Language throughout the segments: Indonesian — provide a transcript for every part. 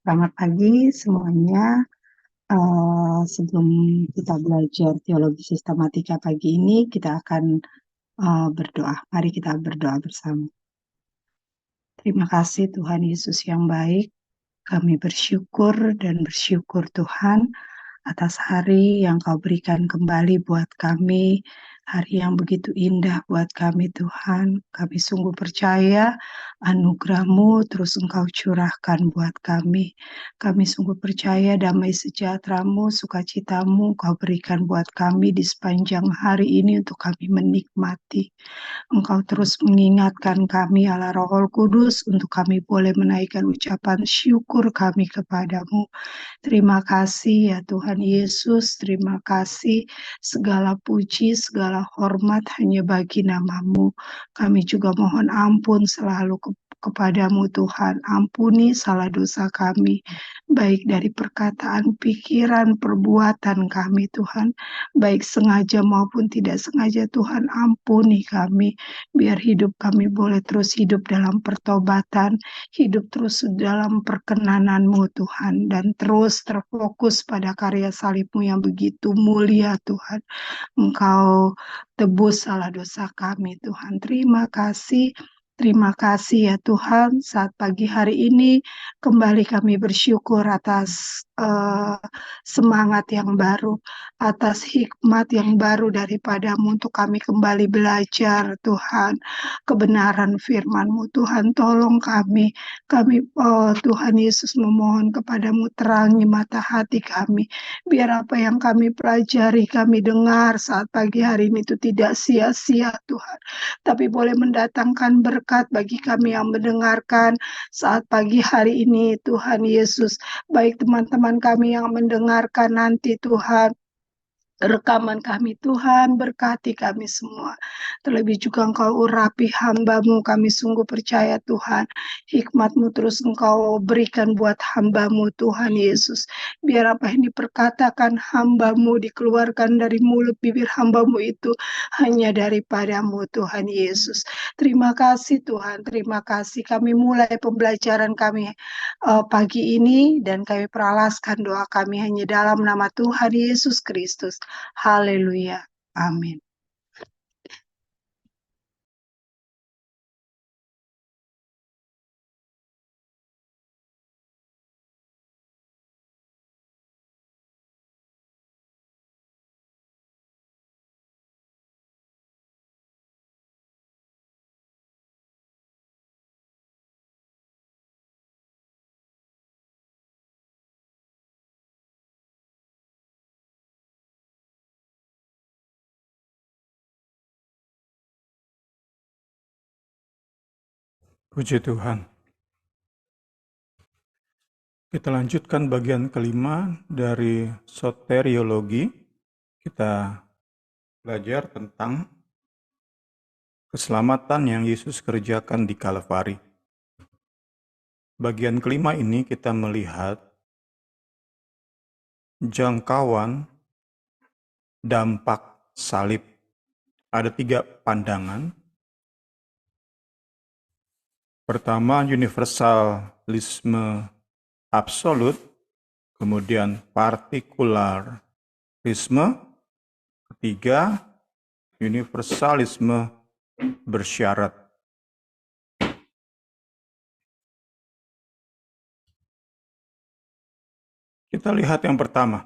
Selamat pagi semuanya. Sebelum kita belajar teologi sistematika pagi ini, kita akan berdoa. Mari kita berdoa bersama. Terima kasih Tuhan Yesus yang baik. Kami bersyukur dan bersyukur Tuhan atas hari yang Kau berikan kembali buat kami, hari yang begitu indah buat kami Tuhan. Kami sungguh percaya anugerah-Mu terus Engkau curahkan buat kami. Kami sungguh percaya damai sejahtera-Mu, sukacita-Mu Kau berikan buat kami di sepanjang hari ini untuk kami menikmati. Engkau terus mengingatkan kami Allah Roh Kudus untuk kami boleh menaikkan ucapan syukur kami kepadamu. Terima kasih ya Tuhan Yesus, terima kasih segala puji, segala hormat hanya bagi nama-Mu. Kami juga mohon ampun selalu kepadamu Tuhan, ampuni salah dosa kami, baik dari perkataan, pikiran, perbuatan kami Tuhan, baik sengaja maupun tidak sengaja Tuhan, ampuni kami, biar hidup kami boleh terus hidup dalam pertobatan, hidup terus dalam perkenanan-Mu Tuhan, dan terus terfokus pada karya salib-Mu yang begitu mulia Tuhan. Engkau tebus salah dosa kami Tuhan. Terima kasih ya Tuhan, saat pagi hari ini kembali kami bersyukur atas semangat yang baru, atas hikmat yang baru daripada-Mu untuk kami kembali belajar Tuhan, kebenaran firman-Mu Tuhan, tolong kami Tuhan Yesus memohon kepadamu terangi mata hati kami, biar apa yang kami pelajari, kami dengar saat pagi hari ini itu tidak sia-sia Tuhan, tapi boleh mendatangkan berkat bagi kami yang mendengarkan saat pagi hari ini Tuhan Yesus, baik teman-teman kami yang mendengarkan nanti Tuhan, rekaman kami Tuhan, berkati kami semua. Terlebih juga Engkau urapi hamba-Mu, kami sungguh percaya Tuhan, hikmat-Mu terus Engkau berikan buat hamba-Mu Tuhan Yesus. Biar apa yang diperkatakan hamba-Mu, dikeluarkan dari mulut bibir hamba-Mu itu hanya daripada-Mu Tuhan Yesus. Terima kasih Tuhan, terima kasih. Kami mulai pembelajaran kami pagi ini dan kami peralaskan doa kami hanya dalam nama Tuhan Yesus Kristus. Haleluya. Amin. Puji Tuhan. Kita lanjutkan bagian kelima dari soteriologi. Kita belajar tentang keselamatan yang Yesus kerjakan di Kalvari. Bagian kelima ini kita melihat jangkauan dampak salib. Ada 3 pandangan. Pertama, universalisme absolut, kemudian partikularisme, ketiga, universalisme bersyarat. Kita lihat yang pertama.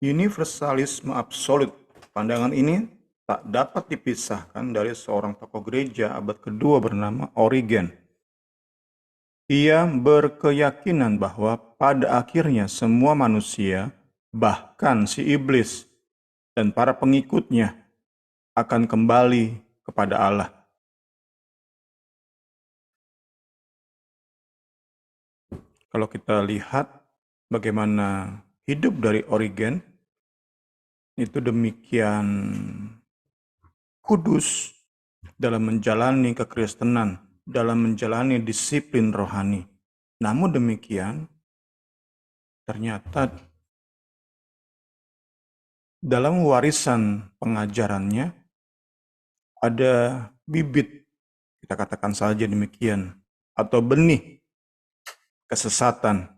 Universalisme absolut. Pandangan ini tak dapat dipisahkan dari seorang tokoh gereja abad kedua bernama Origen. Ia berkeyakinan bahwa pada akhirnya semua manusia, bahkan si iblis dan para pengikutnya, akan kembali kepada Allah. Kalau kita lihat bagaimana hidup dari Origen, itu demikian kudus dalam menjalani kekristenan, dalam menjalani disiplin rohani. Namun demikian, ternyata dalam warisan pengajarannya ada bibit, kita katakan saja demikian, atau benih kesesatan.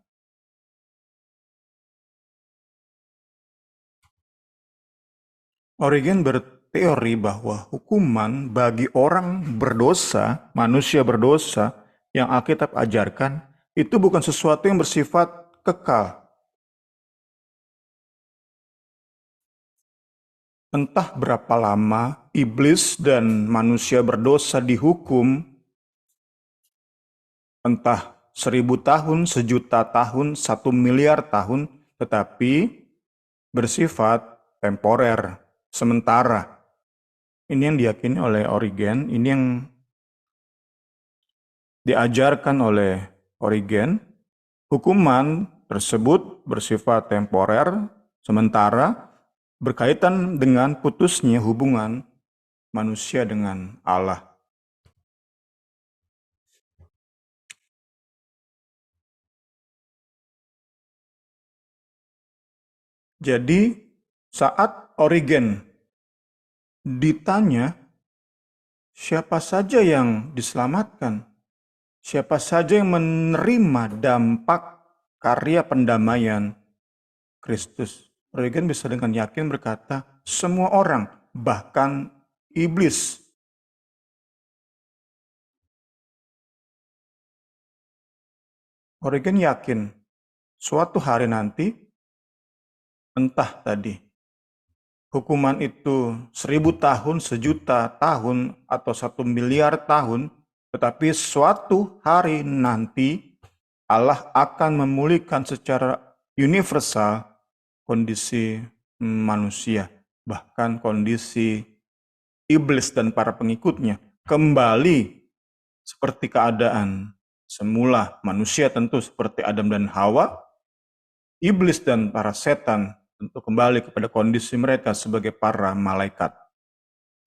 Origen berteori bahwa hukuman bagi orang berdosa, manusia berdosa, yang Alkitab ajarkan, itu bukan sesuatu yang bersifat kekal. Entah berapa lama iblis dan manusia berdosa dihukum, entah 1000 tahun, 1.000.000 tahun, 1 miliar tahun, tetapi bersifat temporer, sementara. Ini yang diyakini oleh Origen, ini yang diajarkan oleh Origen. Hukuman tersebut bersifat temporer, sementara, berkaitan dengan putusnya hubungan manusia dengan Allah. Jadi, saat Origen ditanya, siapa saja yang diselamatkan? Siapa saja yang menerima dampak karya pendamaian Kristus? Origen bisa dengan yakin berkata, semua orang, bahkan iblis. Origen yakin, suatu hari nanti, entah tadi, hukuman itu 1.000 tahun, 1.000.000 tahun, atau 1 miliar tahun, tetapi suatu hari nanti Allah akan memulihkan secara universal kondisi manusia, bahkan kondisi iblis dan para pengikutnya kembali seperti keadaan semula. Manusia tentu seperti Adam dan Hawa, iblis dan para setan tentu kembali kepada kondisi mereka sebagai para malaikat.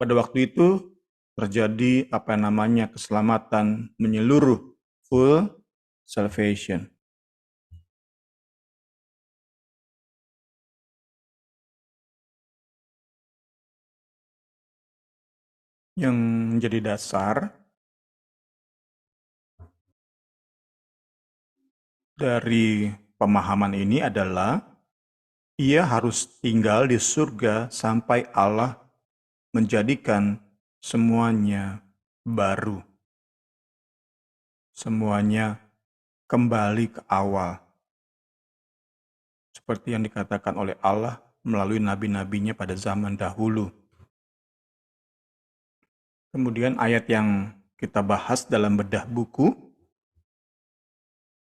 Pada waktu itu terjadi apa yang namanya keselamatan menyeluruh, full salvation. Yang menjadi dasar dari pemahaman ini adalah ia harus tinggal di surga sampai Allah menjadikan semuanya baru. Semuanya kembali ke awal. Seperti yang dikatakan oleh Allah melalui nabi-nabinya pada zaman dahulu. Kemudian ayat yang kita bahas dalam bedah buku,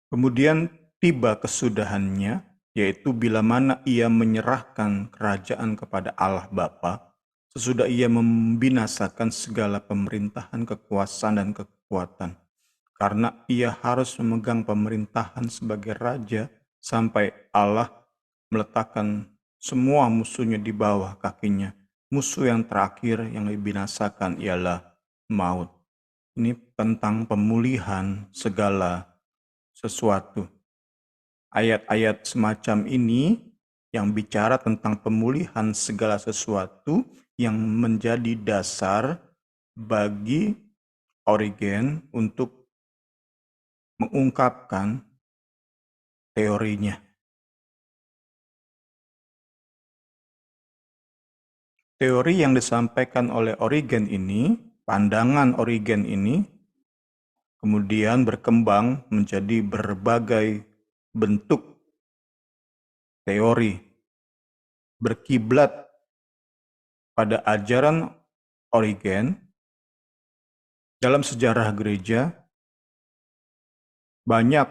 kemudian tiba kesudahannya, yaitu bila mana ia menyerahkan kerajaan kepada Allah Bapa, sesudah ia membinasakan segala pemerintahan, kekuasaan, dan kekuatan. Karena ia harus memegang pemerintahan sebagai raja sampai Allah meletakkan semua musuhnya di bawah kakinya. Musuh yang terakhir yang dibinasakan ialah maut. Ini tentang pemulihan segala sesuatu. Ayat-ayat semacam ini yang bicara tentang pemulihan segala sesuatu yang menjadi dasar bagi Origen untuk mengungkapkan teorinya. Teori yang disampaikan oleh Origen ini, pandangan Origen ini, kemudian berkembang menjadi berbagai bentuk teori, berkiblat pada ajaran Origen. Dalam sejarah gereja, banyak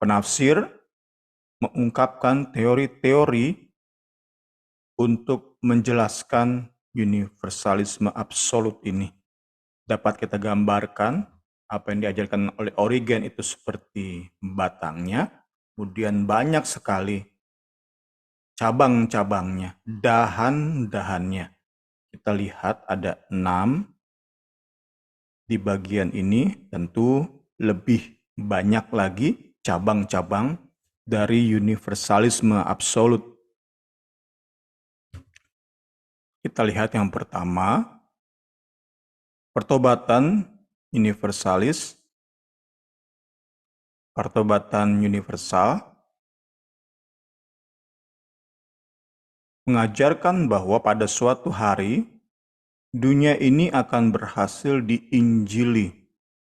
penafsir mengungkapkan teori-teori untuk menjelaskan universalisme absolut ini. Dapat kita gambarkan apa yang diajarkan oleh Origen itu seperti batangnya, kemudian banyak sekali cabang-cabangnya, dahan-dahannya. Kita lihat ada 6 di bagian ini, tentu lebih banyak lagi cabang-cabang dari universalisme absolut. Kita lihat yang pertama, pertobatan universalis. pertobatan universal mengajarkan bahwa pada suatu hari dunia ini akan berhasil diinjili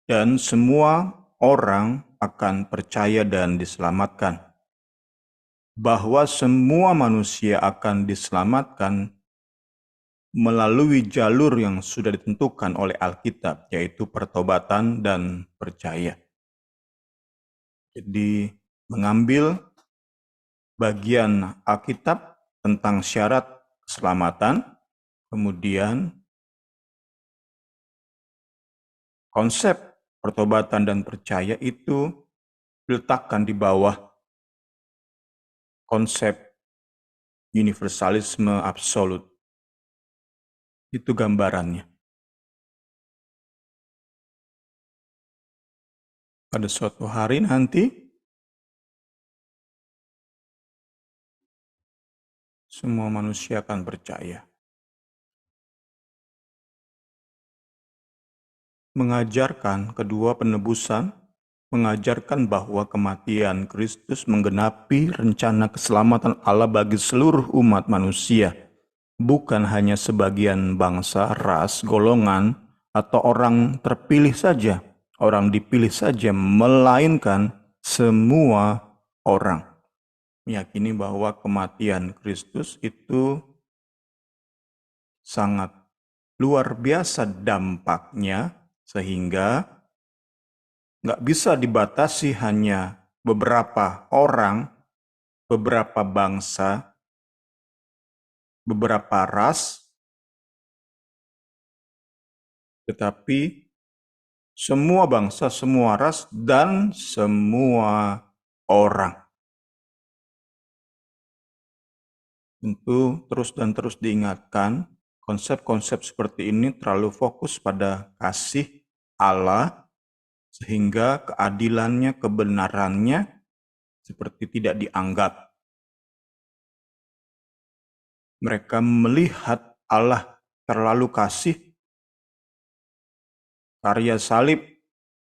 dan semua orang akan percaya dan diselamatkan. Bahwa semua manusia akan diselamatkan melalui jalur yang sudah ditentukan oleh Alkitab, yaitu pertobatan dan percaya. Jadi mengambil bagian Alkitab tentang syarat keselamatan, kemudian konsep pertobatan dan percaya itu diletakkan di bawah konsep universalisme absolut. Itu gambarannya. Pada suatu hari nanti, semua manusia akan percaya. Mengajarkan kedua penebusan, mengajarkan bahwa kematian Kristus menggenapi rencana keselamatan Allah bagi seluruh umat manusia, bukan hanya sebagian bangsa, ras, golongan, atau orang terpilih saja, orang dipilih saja, melainkan semua orang. Meyakini bahwa kematian Kristus itu sangat luar biasa dampaknya, sehingga nggak bisa dibatasi hanya beberapa orang, beberapa bangsa, beberapa ras, tetapi semua bangsa, semua ras, dan semua orang. Tentu terus dan terus diingatkan, konsep-konsep seperti ini terlalu fokus pada kasih Allah, sehingga keadilannya, kebenarannya seperti tidak dianggap. Mereka melihat Allah terlalu kasih, karya salib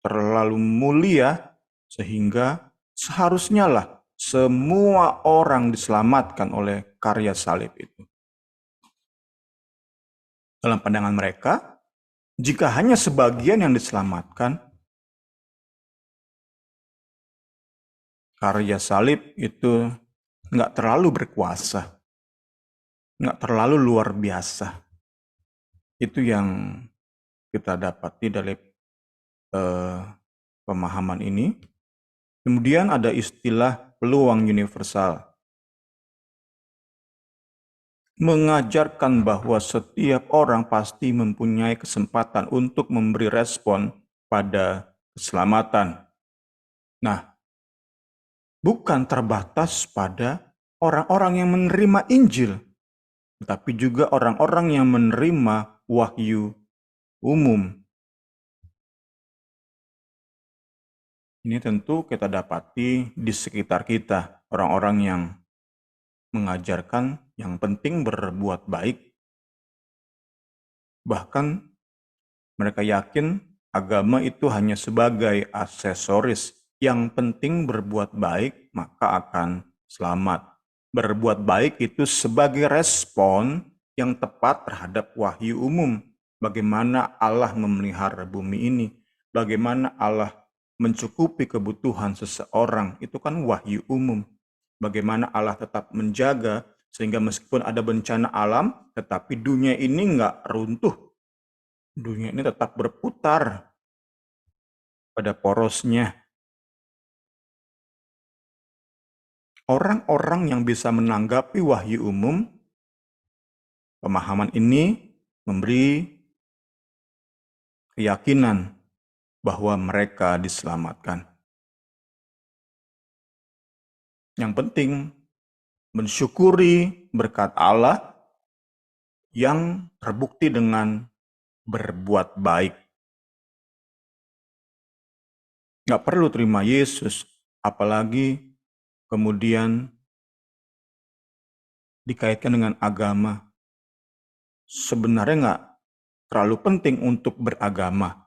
terlalu mulia, sehingga seharusnya lah semua orang diselamatkan oleh karya salib itu. Dalam pandangan mereka, jika hanya sebagian yang diselamatkan, karya salib itu nggak terlalu berkuasa, nggak terlalu luar biasa. Itu yang kita dapati dari pemahaman ini. Kemudian ada istilah peluang universal. Mengajarkan bahwa setiap orang pasti mempunyai kesempatan untuk memberi respon pada keselamatan. Nah, bukan terbatas pada orang-orang yang menerima Injil, tetapi juga orang-orang yang menerima wahyu umum. Ini tentu kita dapati di sekitar kita, orang-orang yang mengajarkan yang penting berbuat baik. Bahkan mereka yakin agama itu hanya sebagai aksesoris. Yang penting berbuat baik, maka akan selamat. Berbuat baik itu sebagai respon yang tepat terhadap wahyu umum. Bagaimana Allah memelihara bumi ini, bagaimana Allah mencukupi kebutuhan seseorang, itu kan wahyu umum. Bagaimana Allah tetap menjaga, sehingga meskipun ada bencana alam, tetapi dunia ini nggak runtuh. Dunia ini tetap berputar pada porosnya. Orang-orang yang bisa menanggapi wahyu umum, pemahaman ini memberi keyakinan bahwa mereka diselamatkan. Yang penting mensyukuri berkat Allah yang terbukti dengan berbuat baik. Nggak perlu terima Yesus, apalagi kemudian dikaitkan dengan agama. Sebenarnya nggak terlalu penting untuk beragama.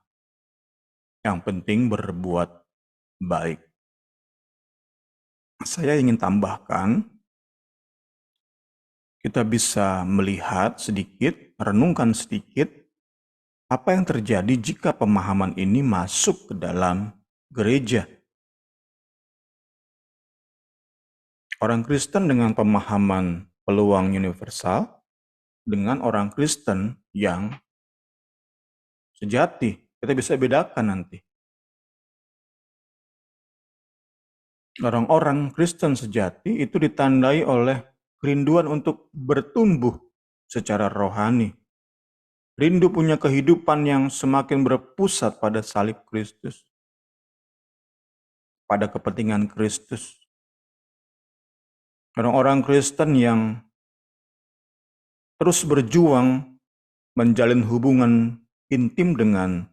Yang penting berbuat baik. Saya ingin tambahkan, kita bisa melihat sedikit, renungkan sedikit, apa yang terjadi jika pemahaman ini masuk ke dalam gereja. Orang Kristen dengan pemahaman peluang universal, dengan orang Kristen yang sejati, kita bisa bedakan nanti. Orang-orang Kristen sejati itu ditandai oleh kerinduan untuk bertumbuh secara rohani. Rindu punya kehidupan yang semakin berpusat pada salib Kristus, pada kepentingan Kristus. Orang-orang Kristen yang terus berjuang menjalin hubungan intim dengan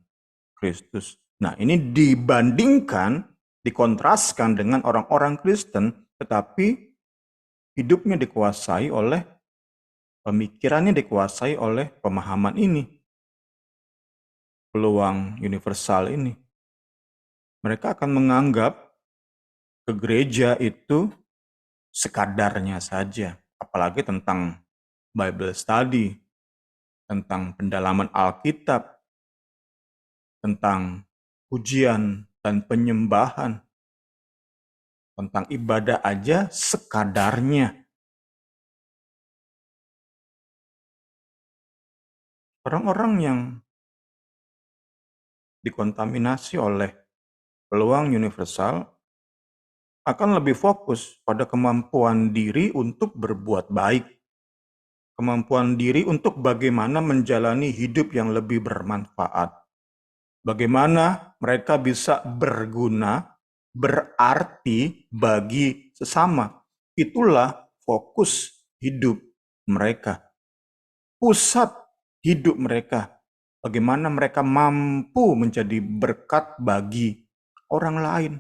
Kristus. Nah, ini dibandingkan, dikontraskan dengan orang-orang Kristen, tetapi hidupnya dikuasai oleh, pemikirannya dikuasai oleh pemahaman ini, peluang universal ini. Mereka akan menganggap ke gereja itu sekadarnya saja, apalagi tentang Bible study, tentang pendalaman Alkitab, tentang pujian dan penyembahan, tentang ibadah aja sekadarnya. Orang-orang yang dikontaminasi oleh peluang universal akan lebih fokus pada kemampuan diri untuk berbuat baik, kemampuan diri untuk bagaimana menjalani hidup yang lebih bermanfaat, bagaimana mereka bisa berguna, berarti bagi sesama. Itulah fokus hidup mereka, pusat hidup mereka, bagaimana mereka mampu menjadi berkat bagi orang lain.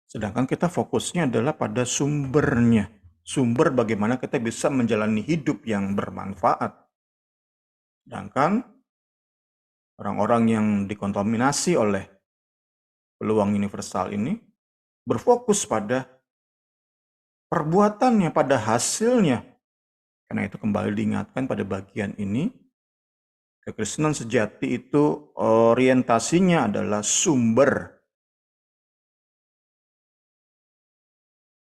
Sedangkan kita fokusnya adalah pada sumbernya. Sumber bagaimana kita bisa menjalani hidup yang bermanfaat. Sedangkan orang-orang yang dikontaminasi oleh peluang universal ini berfokus pada perbuatannya, pada hasilnya. Karena itu kembali diingatkan pada bagian ini, kekristenan sejati itu orientasinya adalah sumber,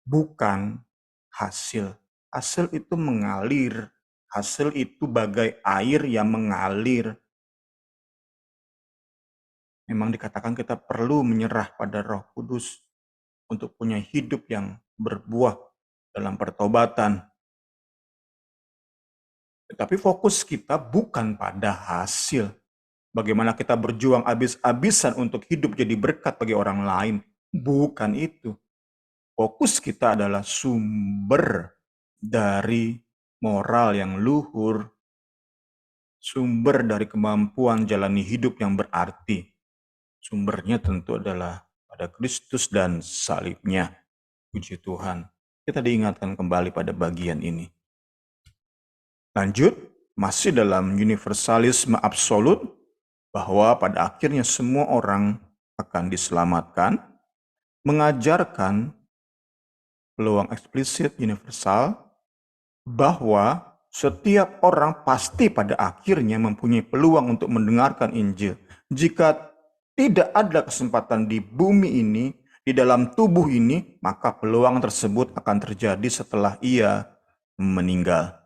bukan hasil. Hasil itu mengalir. Hasil itu bagai air yang mengalir. Memang dikatakan kita perlu menyerah pada Roh Kudus untuk punya hidup yang berbuah dalam pertobatan. Tetapi fokus kita bukan pada hasil. Bagaimana kita berjuang habis-habisan untuk hidup jadi berkat bagi orang lain. Bukan itu. Fokus kita adalah sumber dari moral yang luhur, sumber dari kemampuan jalani hidup yang berarti. Sumbernya tentu adalah pada Kristus dan salibnya. Puji Tuhan. Kita diingatkan kembali pada bagian ini. Lanjut, masih dalam universalisme absolut, bahwa pada akhirnya semua orang akan diselamatkan, mengajarkan peluang eksplisit universal bahwa setiap orang pasti pada akhirnya mempunyai peluang untuk mendengarkan Injil. Jika tidak ada kesempatan di bumi ini, di dalam tubuh ini, maka peluang tersebut akan terjadi setelah ia meninggal.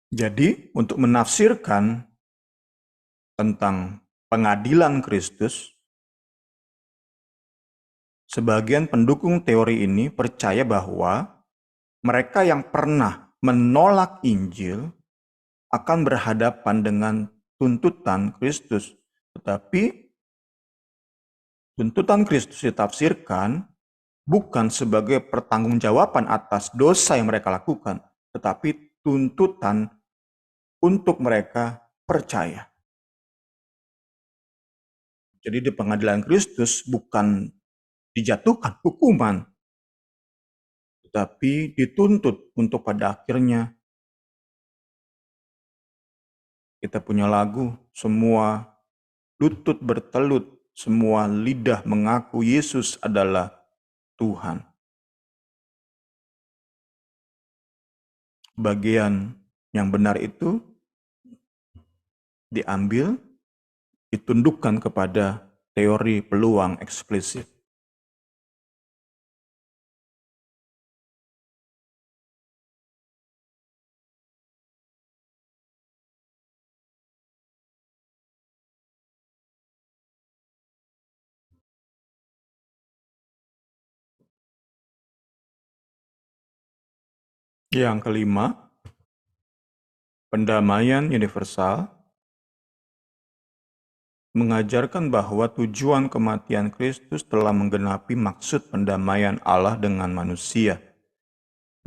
Jadi, untuk menafsirkan tentang pengadilan Kristus, sebagian pendukung teori ini percaya bahwa mereka yang pernah menolak Injil akan berhadapan dengan tuntutan Kristus. Tetapi tuntutan Kristus ditafsirkan bukan sebagai pertanggungjawaban atas dosa yang mereka lakukan, tetapi tuntutan untuk mereka percaya. Jadi di pengadilan Kristus bukan dijatuhkan hukuman, tetapi dituntut untuk pada akhirnya kita punya lagu, semua lutut bertelut, semua lidah mengaku Yesus adalah Tuhan. Bagian yang benar itu diambil, ditundukkan kepada teori peluang eksplisit. Yang kelima, pendamaian universal mengajarkan bahwa tujuan kematian Kristus telah menggenapi maksud pendamaian Allah dengan manusia.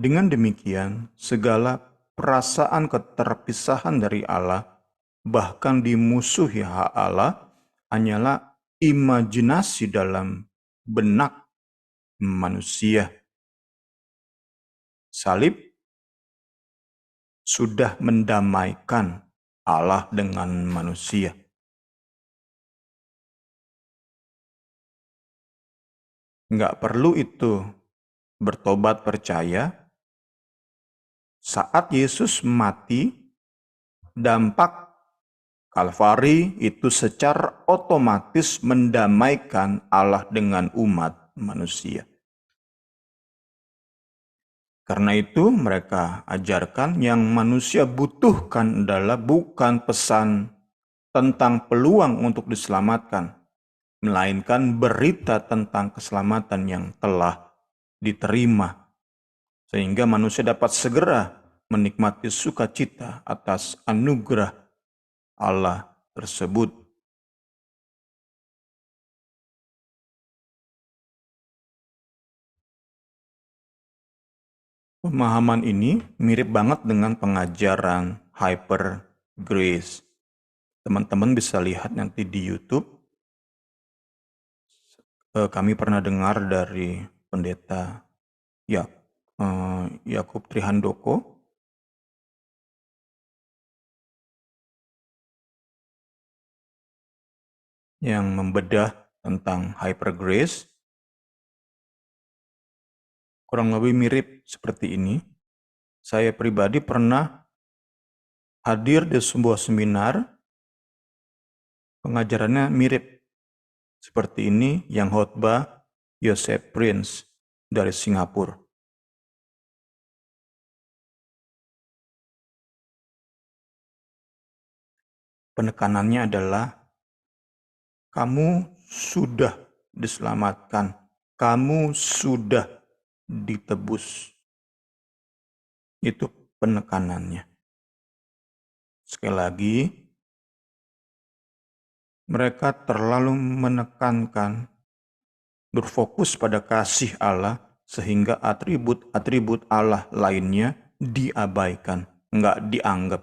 Dengan demikian, segala perasaan keterpisahan dari Allah, bahkan dimusuhi hak Allah, hanyalah imajinasi dalam benak manusia. Salib sudah mendamaikan Allah dengan manusia. Nggak perlu itu bertobat percaya. Saat Yesus mati, dampak Kalvari itu secara otomatis mendamaikan Allah dengan umat manusia. Karena itu mereka ajarkan yang manusia butuhkan adalah bukan pesan tentang peluang untuk diselamatkan, melainkan berita tentang keselamatan yang telah diterima, sehingga manusia dapat segera menikmati sukacita atas anugerah Allah tersebut. Pemahaman ini mirip banget dengan pengajaran hyper grace. Teman-teman bisa lihat nanti di YouTube. Kami pernah dengar dari pendeta Yakub Trihandoko yang membedah tentang hyper grace. Kurang lebih mirip seperti ini. Saya pribadi pernah hadir di sebuah seminar, pengajarannya mirip seperti ini yang khotbah Joseph Prince dari Singapura. Penekanannya adalah kamu sudah diselamatkan, kamu sudah ditebus. Itu penekanannya. Sekali lagi, mereka terlalu menekankan, berfokus pada kasih Allah, sehingga atribut-atribut Allah lainnya diabaikan, nggak dianggap.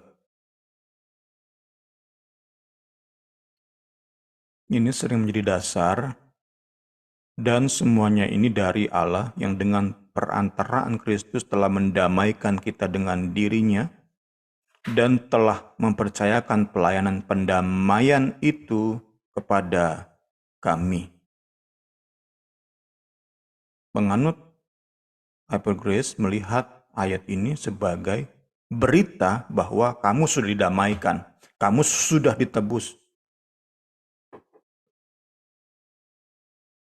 Ini sering menjadi dasar, dan semuanya ini dari Allah yang dengan perantaraan Kristus telah mendamaikan kita dengan dirinya dan telah mempercayakan pelayanan pendamaian itu kepada kami. Penganut hyper grace melihat ayat ini sebagai berita bahwa kamu sudah didamaikan, kamu sudah ditebus.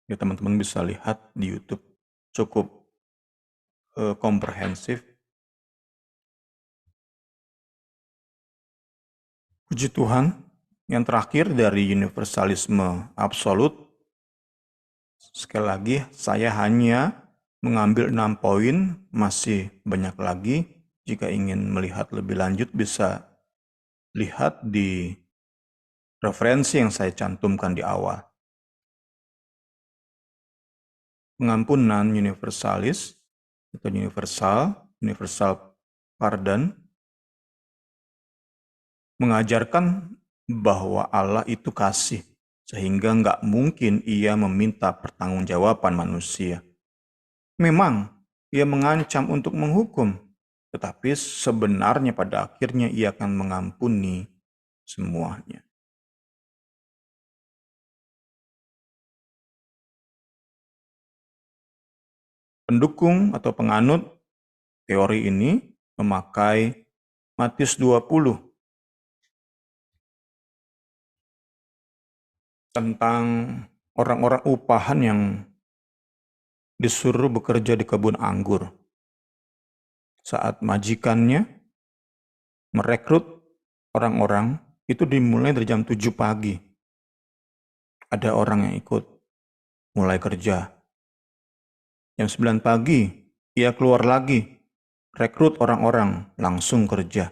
Ya, teman-teman bisa lihat di YouTube, cukup komprehensif. Puji Tuhan, yang terakhir dari universalisme absolut. Sekali lagi, saya hanya mengambil 6 poin, masih banyak lagi. Jika ingin melihat lebih lanjut, bisa lihat di referensi yang saya cantumkan di awal. Pengampunan universalis, atau universal pardon, mengajarkan bahwa Allah itu kasih, sehingga nggak mungkin ia meminta pertanggungjawaban manusia. Memang Ia mengancam untuk menghukum, tetapi sebenarnya pada akhirnya ia akan mengampuni semuanya. Pendukung atau penganut teori ini memakai Matius 20 tentang orang-orang upahan yang disuruh bekerja di kebun anggur. Saat majikannya merekrut orang-orang, itu dimulai dari jam 7 pagi. Ada orang yang ikut mulai kerja. Jam 9 pagi, ia keluar lagi, rekrut orang-orang, langsung kerja.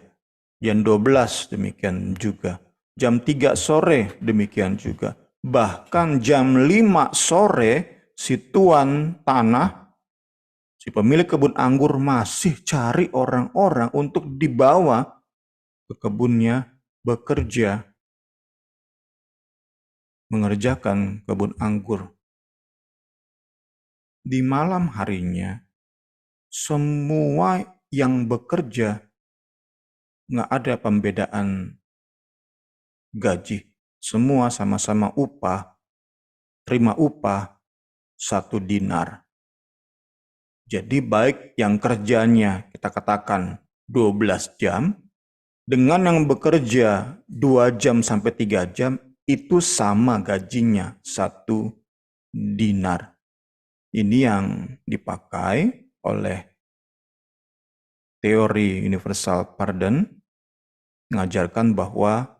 Jam 12 demikian juga. Jam 3 sore demikian juga. Bahkan jam 5 sore, si tuan tanah, si pemilik kebun anggur masih cari orang-orang untuk dibawa ke kebunnya bekerja, mengerjakan kebun anggur. Di malam harinya, semua yang bekerja, nggak ada pembedaan gaji. Semua sama-sama upah, terima upah 1 dinar. Jadi baik yang kerjanya kita katakan 12 jam, dengan yang bekerja 2 jam sampai 3 jam, itu sama gajinya 1 dinar. Ini yang dipakai oleh teori universal pardon, mengajarkan bahwa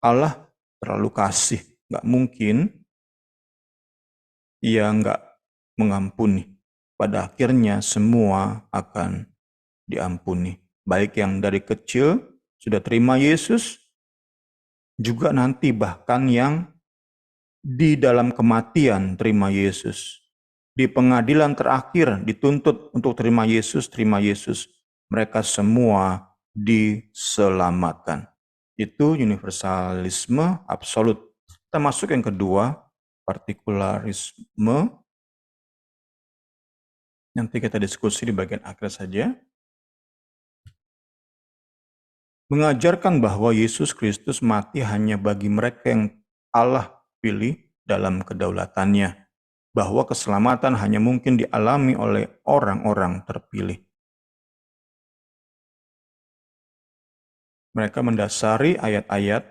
Allah terlalu kasih, nggak mungkin ia nggak mengampuni. Pada akhirnya semua akan diampuni. Baik yang dari kecil sudah terima Yesus, juga nanti bahkan yang di dalam kematian terima Yesus. Di pengadilan terakhir dituntut untuk terima Yesus. Mereka semua diselamatkan. Itu universalisme absolut. Kita masuk yang kedua, partikularisme. Nanti kita diskusi di bagian akhir saja. Mengajarkan bahwa Yesus Kristus mati hanya bagi mereka yang Allah pilih dalam kedaulatannya. Bahwa keselamatan hanya mungkin dialami oleh orang-orang terpilih. Mereka mendasari ayat-ayat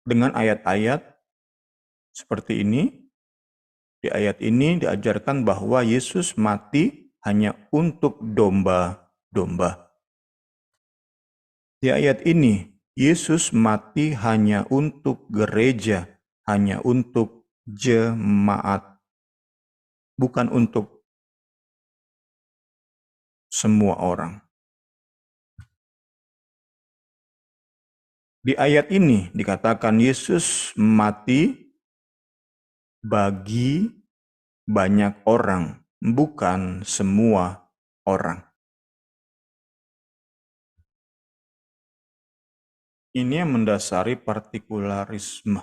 dengan ayat-ayat seperti ini. Di ayat ini diajarkan bahwa Yesus mati hanya untuk domba-domba. Di ayat ini, Yesus mati hanya untuk gereja, hanya untuk jemaat, bukan untuk semua orang. Di ayat ini dikatakan Yesus mati bagi banyak orang, bukan semua orang. Ini yang mendasari partikularisme.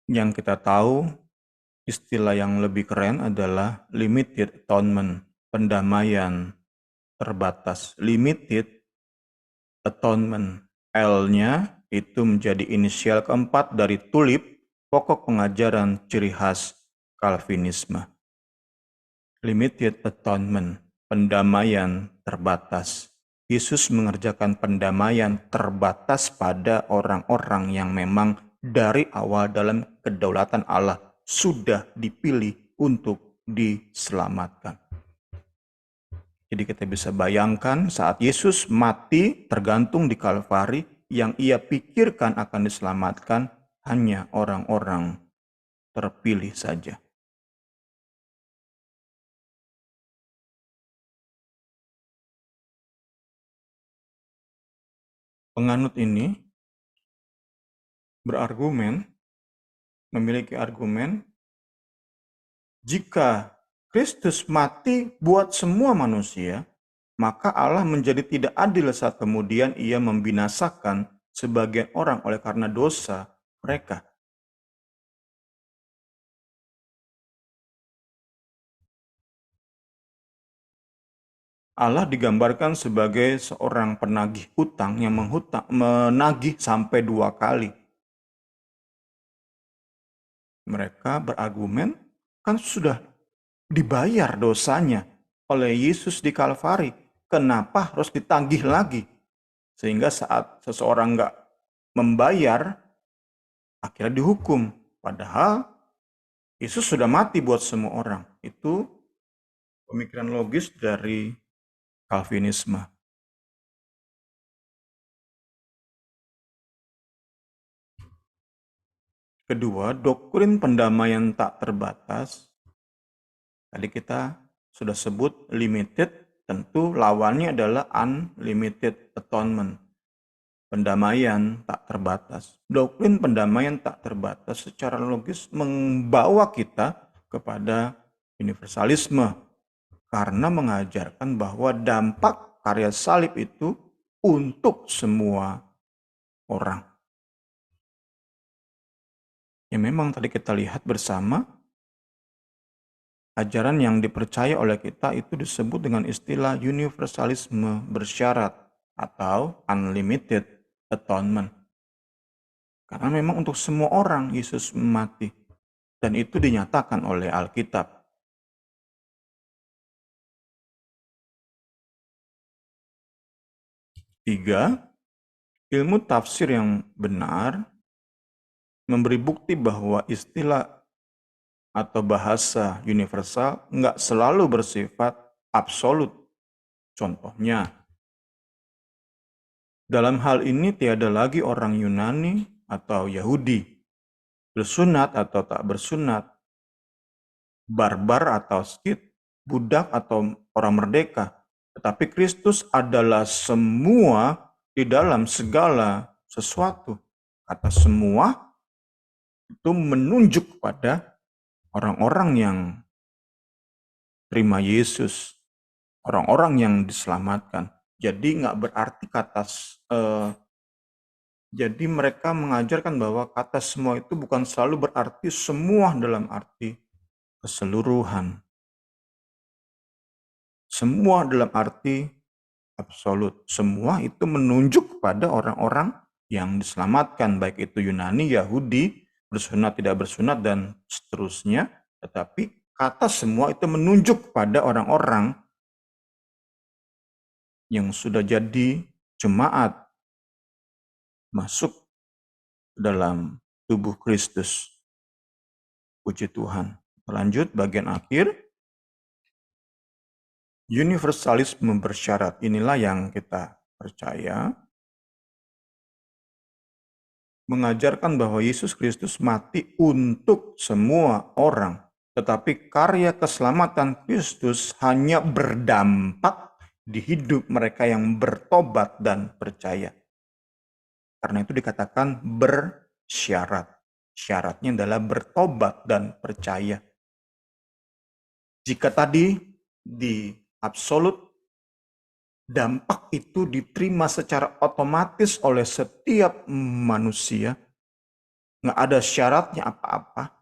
Yang kita tahu, istilah yang lebih keren adalah limited atonement, pendamaian terbatas. Limited atonement, L-nya itu menjadi inisial keempat dari tulip, pokok pengajaran ciri khas Calvinisme. Limited atonement, pendamaian terbatas. Yesus mengerjakan pendamaian terbatas pada orang-orang yang memang dari awal dalam kedaulatan Allah sudah dipilih untuk diselamatkan. Jadi kita bisa bayangkan saat Yesus mati tergantung di Kalvari, yang ia pikirkan akan diselamatkan hanya orang-orang terpilih saja. Penganut ini berargumen, memiliki argumen, jika Kristus mati buat semua manusia, maka Allah menjadi tidak adil saat kemudian ia membinasakan sebagian orang oleh karena dosa mereka. Allah digambarkan sebagai seorang penagih hutang yang menagih sampai 2 kali. Mereka berargumen, kan sudah dibayar dosanya oleh Yesus di Kalvari. Kenapa harus ditagih lagi? Sehingga saat seseorang nggak membayar, akhirnya dihukum. Padahal Yesus sudah mati buat semua orang. Itu pemikiran logis dari Calvinisme. Kedua, doktrin pendamaian tak terbatas. Tadi kita sudah sebut limited, tentu lawannya adalah unlimited atonement. Pendamaian tak terbatas. Doktrin pendamaian tak terbatas secara logis membawa kita kepada universalisme karena mengajarkan bahwa dampak karya salib itu untuk semua orang. Ya memang tadi kita lihat bersama, ajaran yang dipercaya oleh kita itu disebut dengan istilah universalisme bersyarat atau unlimited atonement. Karena memang untuk semua orang Yesus mati. Dan itu dinyatakan oleh Alkitab. Tiga, ilmu tafsir yang benar memberi bukti bahwa istilah atau bahasa universal nggak selalu bersifat absolut. Contohnya, dalam hal ini tiada lagi orang Yunani atau Yahudi, bersunat atau tak bersunat, barbar atau skit, budak atau orang merdeka. Tetapi Kristus adalah semua di dalam segala sesuatu. Kata semua itu menunjuk pada orang-orang yang terima Yesus, orang-orang yang diselamatkan. Jadi nggak berarti jadi mereka mengajarkan bahwa kata semua itu bukan selalu berarti semua dalam arti keseluruhan. Semua dalam arti absolut. Semua itu menunjuk pada orang-orang yang diselamatkan, baik itu Yunani, Yahudi, bersunat, tidak bersunat, dan seterusnya. Tetapi kata semua itu menunjuk pada orang-orang yang sudah jadi jemaat masuk dalam tubuh Kristus. Puji Tuhan. Lanjut bagian akhir. Universalisme bersyarat, inilah yang kita percaya. Mengajarkan bahwa Yesus Kristus mati untuk semua orang. Tetapi karya keselamatan Kristus hanya berdampak di hidup mereka yang bertobat dan percaya. Karena itu dikatakan bersyarat. Syaratnya adalah bertobat dan percaya. Jika tadi di absolut, dampak itu diterima secara otomatis oleh setiap manusia, nggak ada syaratnya apa-apa,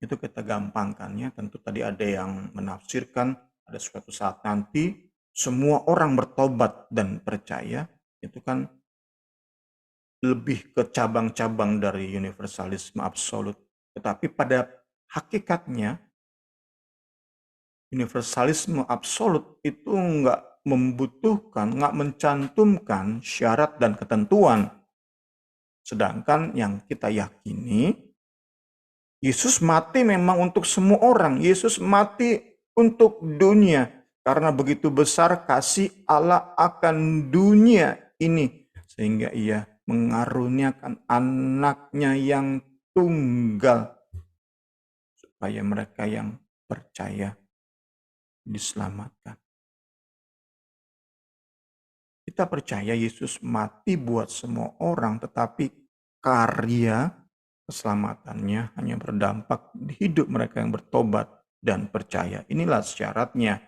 itu kita gampangkannya. Tentu tadi ada yang menafsirkan ada suatu saat nanti semua orang bertobat dan percaya, itu kan lebih ke cabang-cabang dari universalisme absolut. Tetapi pada hakikatnya universalisme absolut itu nggak membutuhkan, nggak mencantumkan syarat dan ketentuan. Sedangkan yang kita yakini, Yesus mati memang untuk semua orang. Yesus mati untuk dunia. Karena begitu besar kasih Allah akan dunia ini. Sehingga ia mengaruniakan anaknya yang tunggal. Supaya mereka yang percaya diselamatkan. Kita percaya Yesus mati buat semua orang, tetapi karya keselamatannya hanya berdampak di hidup mereka yang bertobat dan percaya. Inilah syaratnya.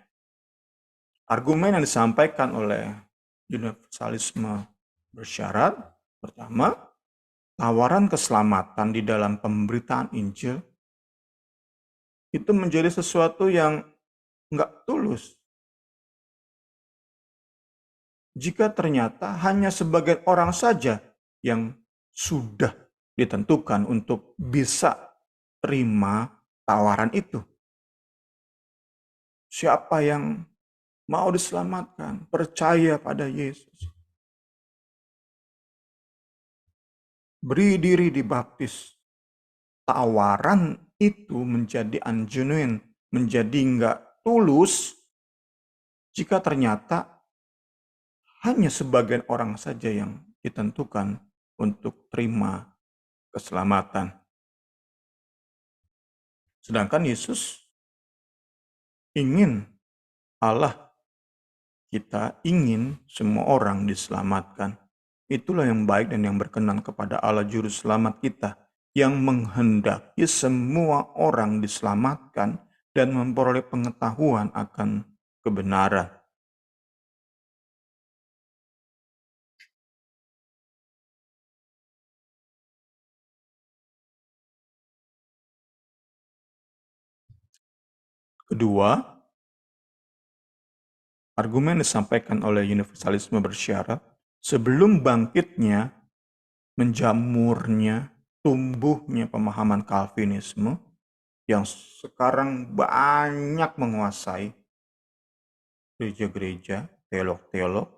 Argumen yang disampaikan oleh universalisme bersyarat, pertama, tawaran keselamatan di dalam pemberitaan Injil itu menjadi sesuatu yang nggak tulus. Jika ternyata hanya sebagian orang saja yang sudah ditentukan untuk bisa terima tawaran itu. Siapa yang mau diselamatkan, percaya pada Yesus, beri diri dibaptis. Tawaran itu menjadi ungenuine, menjadi nggak tulus jika ternyata hanya sebagian orang saja yang ditentukan untuk terima keselamatan. Sedangkan Yesus ingin, Allah kita ingin semua orang diselamatkan. Itulah yang baik dan yang berkenan kepada Allah Juru Selamat kita, yang menghendaki semua orang diselamatkan dan memperoleh pengetahuan akan kebenaran. Kedua, argumen disampaikan oleh universalisme bersyarat, sebelum bangkitnya, menjamurnya, tumbuhnya pemahaman Calvinisme yang sekarang banyak menguasai gereja-gereja, teolog-teolog.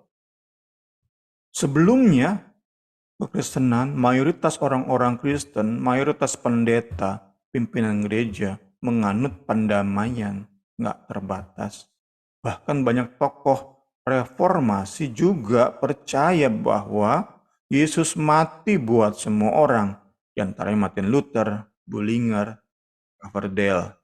Sebelumnya, kekristenan, mayoritas orang-orang Kristen, mayoritas pendeta, pimpinan gereja, menganut pendamaian nggak terbatas. Bahkan banyak tokoh reformasi juga percaya bahwa Yesus mati buat semua orang, di antaranya Martin Luther, Bullinger, Coverdale.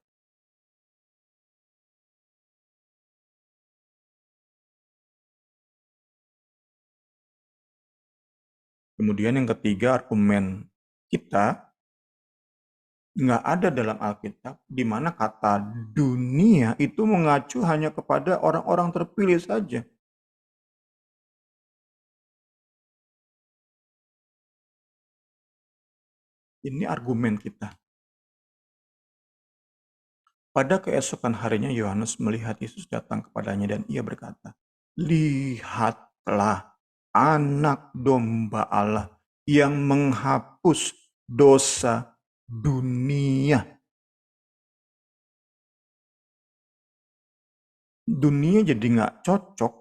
Kemudian yang ketiga, argumen kita nggak ada dalam Alkitab di mana kata dunia itu mengacu hanya kepada orang-orang terpilih saja. Ini argumen kita. Pada keesokan harinya Yohanes melihat Yesus datang kepadanya dan ia berkata, "Lihatlah anak domba Allah yang menghapus dosa dunia." Dunia jadi nggak cocok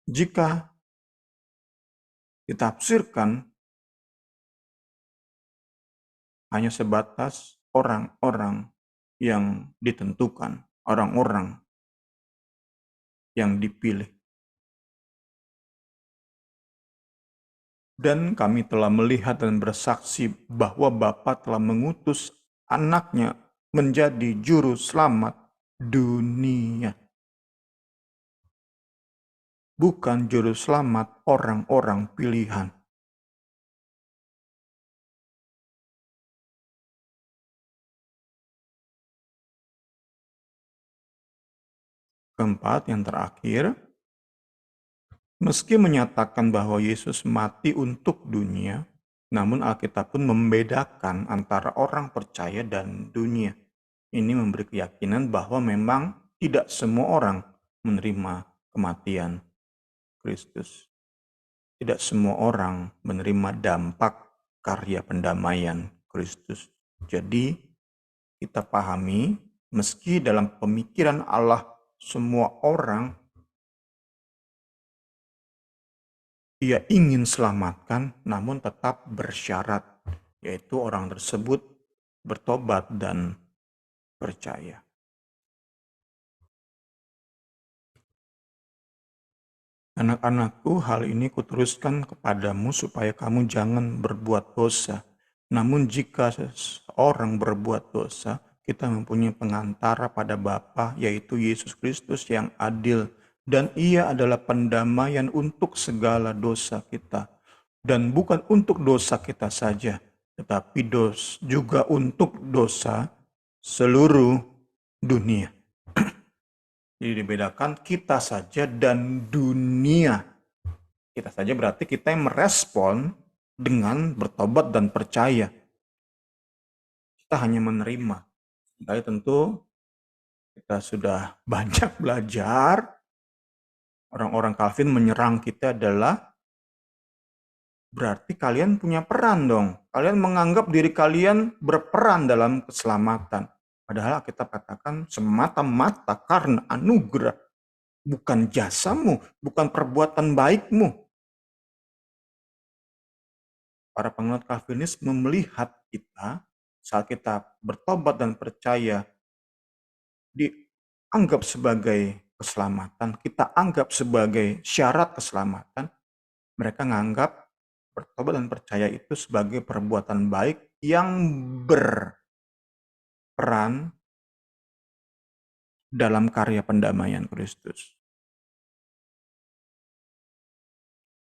jika ditafsirkan hanya sebatas orang-orang yang ditentukan, orang-orang yang dipilih. Dan kami telah melihat dan bersaksi bahwa Bapa telah mengutus anaknya menjadi juru selamat dunia. Bukan juru selamat orang-orang pilihan. Keempat, yang terakhir, meski menyatakan bahwa Yesus mati untuk dunia, namun Alkitab pun membedakan antara orang percaya dan dunia. Ini memberi keyakinan bahwa memang tidak semua orang menerima kematian Kristus. Tidak semua orang menerima dampak karya pendamaian Kristus. Jadi kita pahami, meski dalam pemikiran Allah semua orang Ia ingin selamatkan, namun tetap bersyarat, yaitu orang tersebut bertobat dan percaya. Anak-anakku, hal ini kuteruskan kepadamu supaya kamu jangan berbuat dosa. Namun jika seseorang berbuat dosa, kita mempunyai pengantara pada Bapa, yaitu Yesus Kristus yang adil. Dan ia adalah pendamaian untuk segala dosa kita. Dan bukan untuk dosa kita saja, tetapi juga untuk dosa seluruh dunia. Jadi dibedakan kita saja dan dunia. Kita saja berarti kita yang merespon dengan bertobat dan percaya. Kita hanya menerima. Tapi tentu kita sudah banyak belajar, orang-orang Calvin menyerang kita adalah berarti kalian punya peran dong. Kalian menganggap diri kalian berperan dalam keselamatan. Padahal kita katakan semata-mata karena anugerah, bukan jasamu, bukan perbuatan baikmu. Para penganut Calvinis melihat kita saat kita bertobat dan percaya dianggap sebagai keselamatan, kita anggap sebagai syarat keselamatan. Mereka menganggap bertobat dan percaya itu sebagai perbuatan baik yang berperan dalam karya pendamaian Kristus.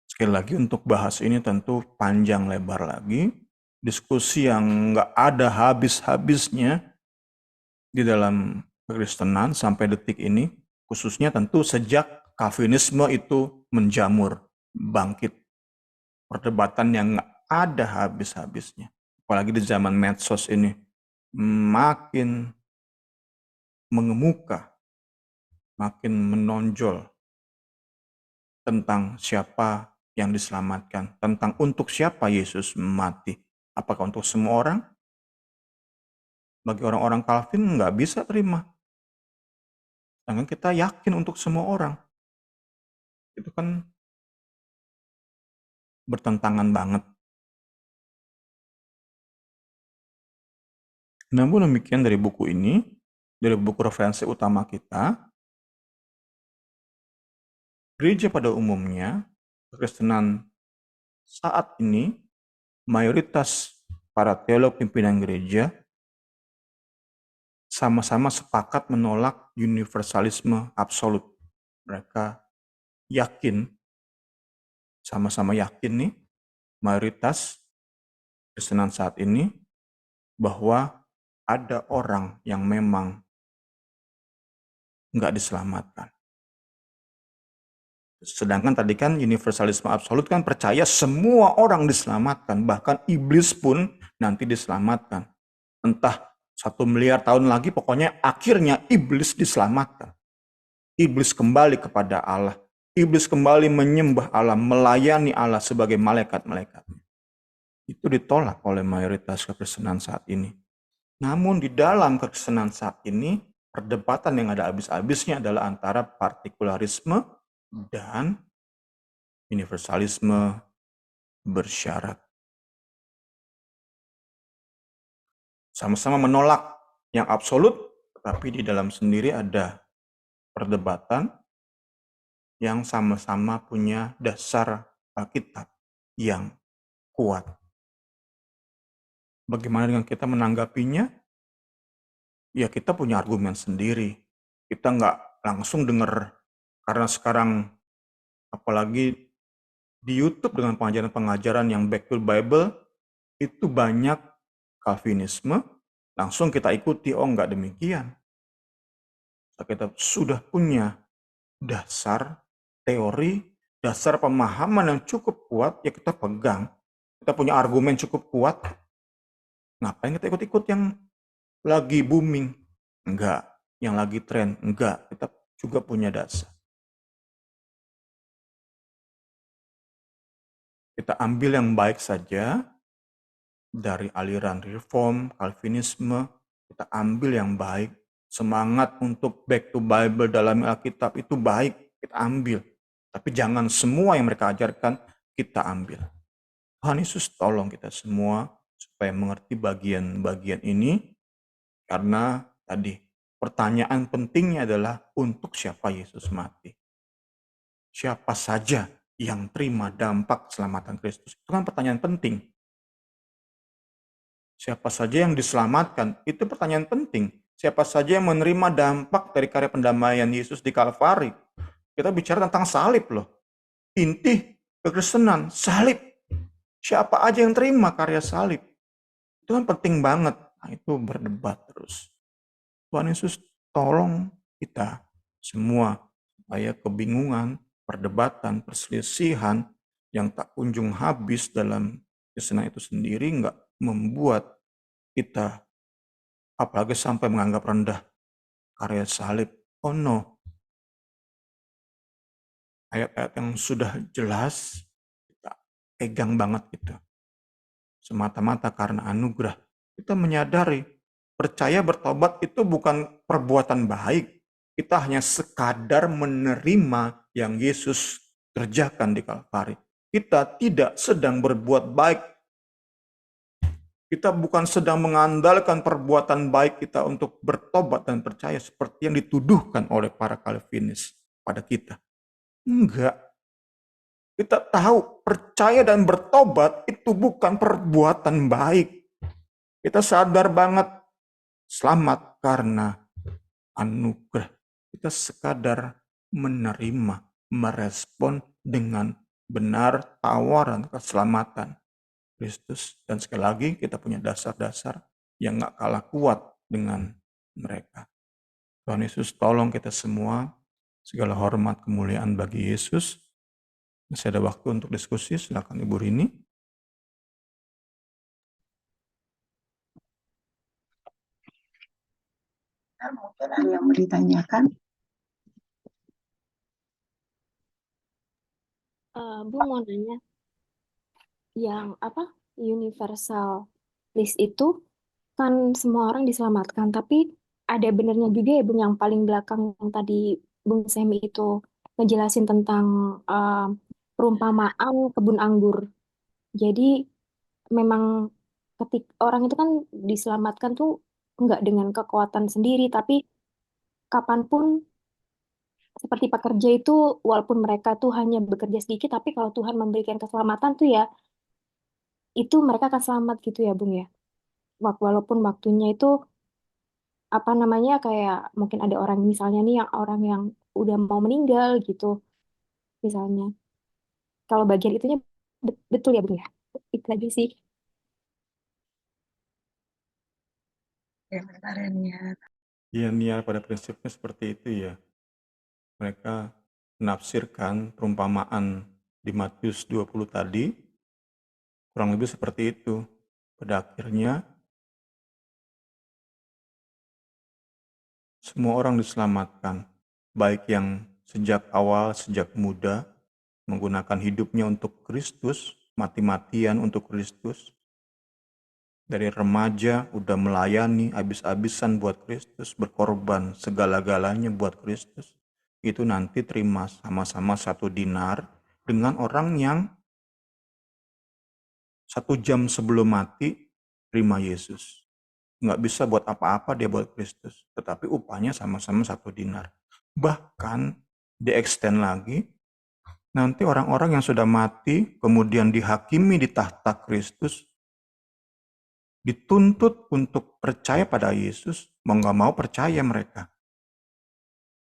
Sekali lagi untuk bahas ini tentu panjang lebar lagi, diskusi yang nggak ada habis-habisnya di dalam kekristenan sampai detik ini, khususnya tentu sejak Calvinisme itu menjamur, bangkit. Perdebatan yang nggak ada habis-habisnya. Apalagi di zaman medsos ini, makin mengemuka, makin menonjol tentang siapa yang diselamatkan, tentang untuk siapa Yesus mati. Apakah untuk semua orang? Bagi orang-orang Calvin nggak bisa terima. Sedangkan kita yakin untuk semua orang. Itu kan bertentangan banget. Namun demikian dari buku ini, dari buku referensi utama kita, gereja pada umumnya, kekristenan saat ini, mayoritas para teolog pimpinan gereja sama-sama sepakat menolak universalisme absolut. Mereka yakin, sama-sama yakin nih, mayoritas kekristenan saat ini, bahwa ada orang yang memang nggak diselamatkan. Sedangkan tadi kan universalisme absolut kan percaya semua orang diselamatkan, bahkan iblis pun nanti diselamatkan. Entah 1 miliar tahun lagi, pokoknya akhirnya iblis diselamatkan. Iblis kembali kepada Allah. Iblis kembali menyembah Allah, melayani Allah sebagai malaikat-malaikatnya. Itu ditolak oleh mayoritas kekristenan saat ini. Namun di dalam kekristenan saat ini, perdebatan yang ada habis-habisnya adalah antara partikularisme dan universalisme bersyarat. Sama-sama menolak yang absolut, tetapi di dalam sendiri ada perdebatan yang sama-sama punya dasar Alkitab yang kuat. Bagaimana dengan kita menanggapinya? Ya kita punya argumen sendiri. Kita nggak langsung dengar, karena sekarang apalagi di YouTube dengan pengajaran-pengajaran yang back to Bible, itu banyak Calvinisme, langsung kita ikuti, oh enggak demikian. Kita sudah punya dasar teori, dasar pemahaman yang cukup kuat, ya kita pegang. Kita punya argumen cukup kuat, ngapain kita ikut-ikut yang lagi booming? Enggak. Yang lagi tren? Enggak. Kita juga punya dasar. Kita ambil yang baik saja dari aliran Reform, Calvinisme, kita ambil yang baik. Semangat untuk back to Bible dalam Alkitab itu baik, kita ambil. Tapi jangan semua yang mereka ajarkan kita ambil. Tuhan Yesus tolong kita semua supaya mengerti bagian-bagian ini, karena tadi pertanyaan pentingnya adalah untuk siapa Yesus mati. Siapa saja yang terima dampak keselamatan Kristus? Itu kan pertanyaan penting. Siapa saja yang diselamatkan? Itu pertanyaan penting. Siapa saja yang menerima dampak dari karya pendamaian Yesus di Kalvari? Kita bicara tentang salib loh. Inti kekristenan, salib. Siapa aja yang terima karya salib? Itu kan penting banget. Nah, itu berdebat terus. Tuhan Yesus tolong kita semua supaya kebingungan, perdebatan, perselisihan yang tak kunjung habis dalam kekristenan itu sendiri nggak membuat kita apalagi sampai menganggap rendah karya salib. Oh no, ayat-ayat yang sudah jelas kita pegang banget gitu. Semata-mata karena anugerah. Kita menyadari percaya bertobat itu bukan perbuatan baik. Kita hanya sekadar menerima yang Yesus kerjakan di Kalvari. Kita tidak sedang berbuat baik. Kita bukan sedang mengandalkan perbuatan baik kita untuk bertobat dan percaya seperti yang dituduhkan oleh para Calvinis pada kita. Enggak. Kita tahu percaya dan bertobat itu bukan perbuatan baik. Kita sadar banget selamat karena anugerah. Kita sekadar menerima, merespon dengan benar tawaran keselamatan Kristus. Dan sekali lagi kita punya dasar-dasar yang gak kalah kuat dengan mereka. Tuhan Yesus tolong kita semua, segala hormat kemuliaan bagi Yesus. Masih ada waktu untuk diskusi, silakan Ibu Rini. Mungkin ada yang mau ditanyakan. Bu mau nanya, yang apa universal list itu kan semua orang diselamatkan, tapi ada benernya juga ya Bung yang paling belakang yang tadi Bung Semi itu ngejelasin tentang perumpamaan kebun anggur. Jadi memang ketika orang itu kan diselamatkan tuh nggak dengan kekuatan sendiri, tapi kapanpun seperti pekerja itu walaupun mereka tuh hanya bekerja sedikit, tapi kalau Tuhan memberikan keselamatan tuh ya itu mereka akan selamat gitu ya Bung ya. Walaupun waktunya itu apa namanya kayak mungkin ada orang misalnya nih yang orang yang udah mau meninggal gitu misalnya. Kalau bagian itunya betul ya Bung ya. Itu aja sih. Ya, benar ya. Ya, niat pada prinsipnya seperti itu ya. Mereka menafsirkan perumpamaan di Matius 20 tadi, kurang lebih seperti itu. Pada akhirnya, semua orang diselamatkan, baik yang sejak awal, sejak muda, menggunakan hidupnya untuk Kristus, mati-matian untuk Kristus, dari remaja udah melayani habis-habisan buat Kristus, berkorban segala-galanya buat Kristus, itu nanti terima sama-sama 1 dinar dengan orang yang 1 jam sebelum mati terima Yesus. Nggak bisa buat apa-apa dia buat Kristus, tetapi upahnya sama-sama 1 dinar. Bahkan di-extend lagi, nanti orang-orang yang sudah mati kemudian dihakimi di tahta Kristus dituntut untuk percaya pada Yesus, mau nggak mau percaya mereka.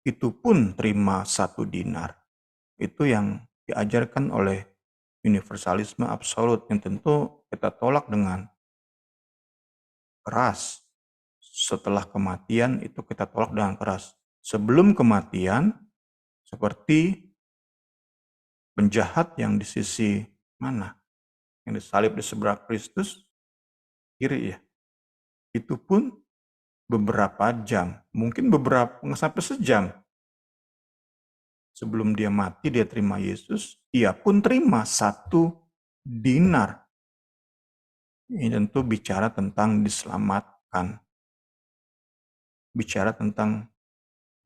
Itu pun terima 1 dinar. Itu yang diajarkan oleh universalisme absolut yang tentu kita tolak dengan keras. Setelah kematian itu kita tolak dengan keras. Sebelum kematian, seperti penjahat yang di sisi mana? Yang disalib di sebelah Kristus, kiri ya. Itu pun beberapa jam, mungkin beberapa nggak sampai sejam sebelum dia mati dia terima Yesus, ia pun terima 1 dinar. Ini tentu bicara tentang diselamatkan, bicara tentang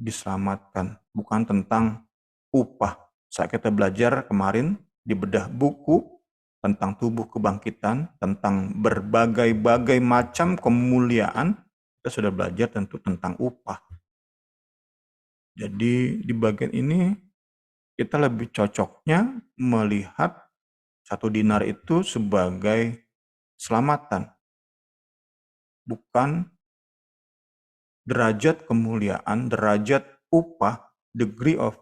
diselamatkan, bukan tentang upah. Saat kita belajar kemarin di bedah buku tentang tubuh kebangkitan, tentang berbagai-bagai macam kemuliaan, kita sudah belajar tentu tentang upah. Jadi di bagian ini kita lebih cocoknya melihat 1 dinar itu sebagai keselamatan, bukan derajat kemuliaan, derajat upah, degree of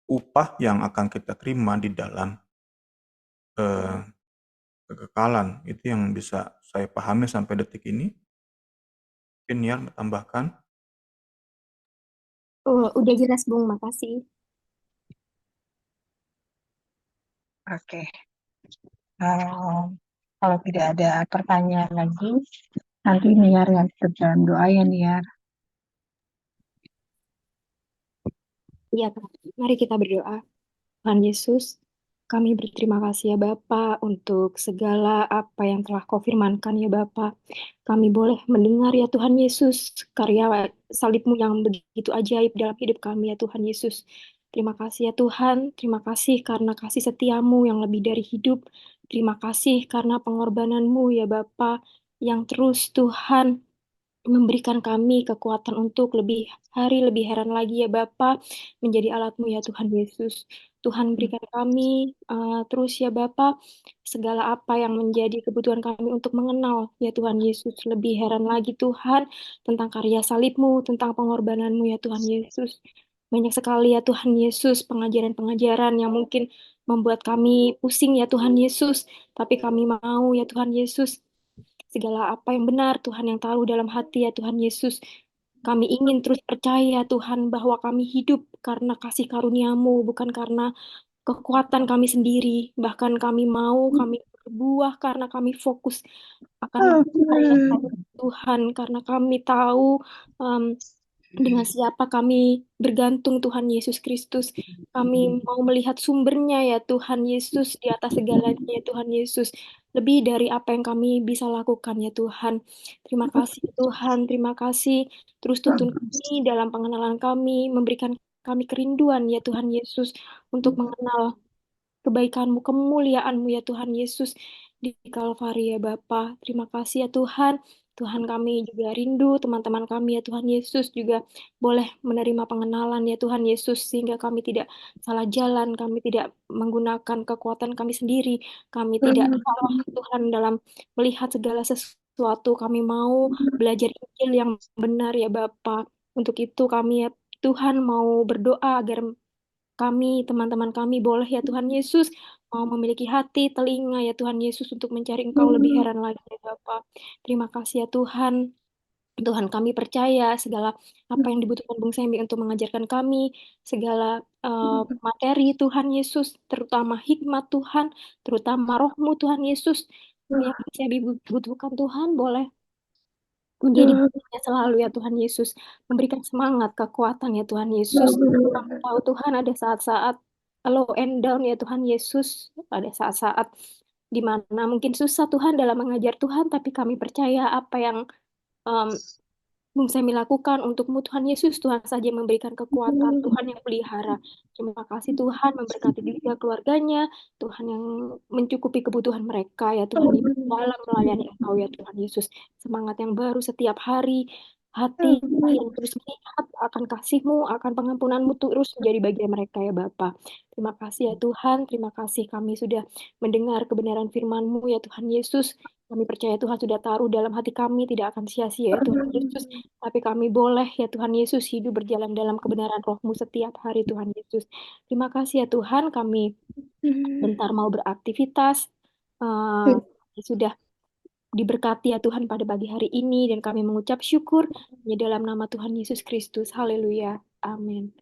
upah yang akan kita terima di dalam kekekalan. Itu yang bisa saya pahami sampai detik ini. Mungkin Niar tambahkan. Udah jelas Bung, makasih. Oke. Kalau tidak ada pertanyaan lagi, nanti Niar yang tutup dalam doa ya Niar. Ya, Kak. Mari kita berdoa. Tuhan Yesus, kami berterima kasih ya Bapa untuk segala apa yang telah Kau firmankan ya Bapa. Kami boleh mendengar ya Tuhan Yesus, karya salib-Mu yang begitu ajaib dalam hidup kami ya Tuhan Yesus. Terima kasih ya Tuhan, terima kasih karena kasih setiamu yang lebih dari hidup. Terima kasih karena pengorbananmu ya Bapa yang terus Tuhan memberikan kami kekuatan untuk lebih hari, lebih heran lagi ya Bapa, menjadi alat-Mu ya Tuhan Yesus. Tuhan berikan kami terus ya Bapa, segala apa yang menjadi kebutuhan kami untuk mengenal ya Tuhan Yesus. Lebih heran lagi Tuhan, tentang karya salib-Mu, tentang pengorbanan-Mu ya Tuhan Yesus. Banyak sekali ya Tuhan Yesus, pengajaran-pengajaran yang mungkin membuat kami pusing ya Tuhan Yesus, tapi kami mau ya Tuhan Yesus, segala apa yang benar Tuhan yang tahu dalam hati ya Tuhan Yesus. Kami ingin terus percaya Tuhan bahwa kami hidup karena kasih karunia-Mu, bukan karena kekuatan kami sendiri. Bahkan kami berbuah karena kami fokus akan karya Tuhan, karena kami tahu um, dengan siapa kami bergantung Tuhan Yesus Kristus. Kami mau melihat sumbernya ya Tuhan Yesus di atas segalanya ya Tuhan Yesus. Lebih dari apa yang kami bisa lakukan ya Tuhan. Terima kasih Tuhan, terima kasih. Terus tuntun kami dalam pengenalan kami, memberikan kami kerinduan ya Tuhan Yesus untuk mengenal kebaikan-Mu, kemuliaan-Mu ya Tuhan Yesus di Kalvari ya Bapa. Terima kasih ya Tuhan. Tuhan kami juga rindu, teman-teman kami ya Tuhan Yesus juga boleh menerima pengenalan ya Tuhan Yesus sehingga kami tidak salah jalan, kami tidak menggunakan kekuatan kami sendiri, kami tidak salah Tuhan dalam melihat segala sesuatu. Kami mau belajar Injil yang benar ya Bapa. Untuk itu kami ya Tuhan mau berdoa agar kami, teman-teman kami boleh ya Tuhan Yesus mau memiliki hati, telinga ya Tuhan Yesus untuk mencari Engkau lebih heran lagi ya Bapa. Terima kasih ya Tuhan. Tuhan kami percaya segala apa yang dibutuhkan Bung Semi untuk mengajarkan kami, segala materi Tuhan Yesus, terutama hikmat Tuhan, terutama rohmu Tuhan Yesus, yang saya butuhkan Tuhan boleh menjadi bagiannya selalu ya Tuhan Yesus, memberikan semangat, kekuatan ya Tuhan Yesus. Kami tahu Tuhan ada saat-saat low and down ya Tuhan Yesus, ada saat-saat di mana mungkin susah Tuhan dalam mengajar Tuhan, tapi kami percaya apa yang um, Bung Semi lakukan untukmu Tuhan Yesus, Tuhan saja memberikan kekuatan, Tuhan yang pelihara. Terima kasih Tuhan memberkati juga keluarganya, Tuhan yang mencukupi kebutuhan mereka ya Tuhan Yesus dalam melayani Engkau ya Tuhan Yesus. Semangat yang baru setiap hari, hati yang terus melihat akan kasih-Mu, akan pengampunan-Mu terus menjadi bagian mereka ya Bapa. Terima kasih ya Tuhan, terima kasih kami sudah mendengar kebenaran firman-Mu ya Tuhan Yesus. Kami percaya Tuhan sudah taruh dalam hati kami tidak akan sia-sia ya Tuhan Yesus. Tapi kami boleh ya Tuhan Yesus hidup berjalan dalam kebenaran roh-Mu setiap hari Tuhan Yesus. Terima kasih ya Tuhan, kami bentar mau beraktivitas. Sudah diberkati ya Tuhan pada pagi hari ini dan kami mengucap syukur di dalam nama Tuhan Yesus Kristus. Haleluya. Amin.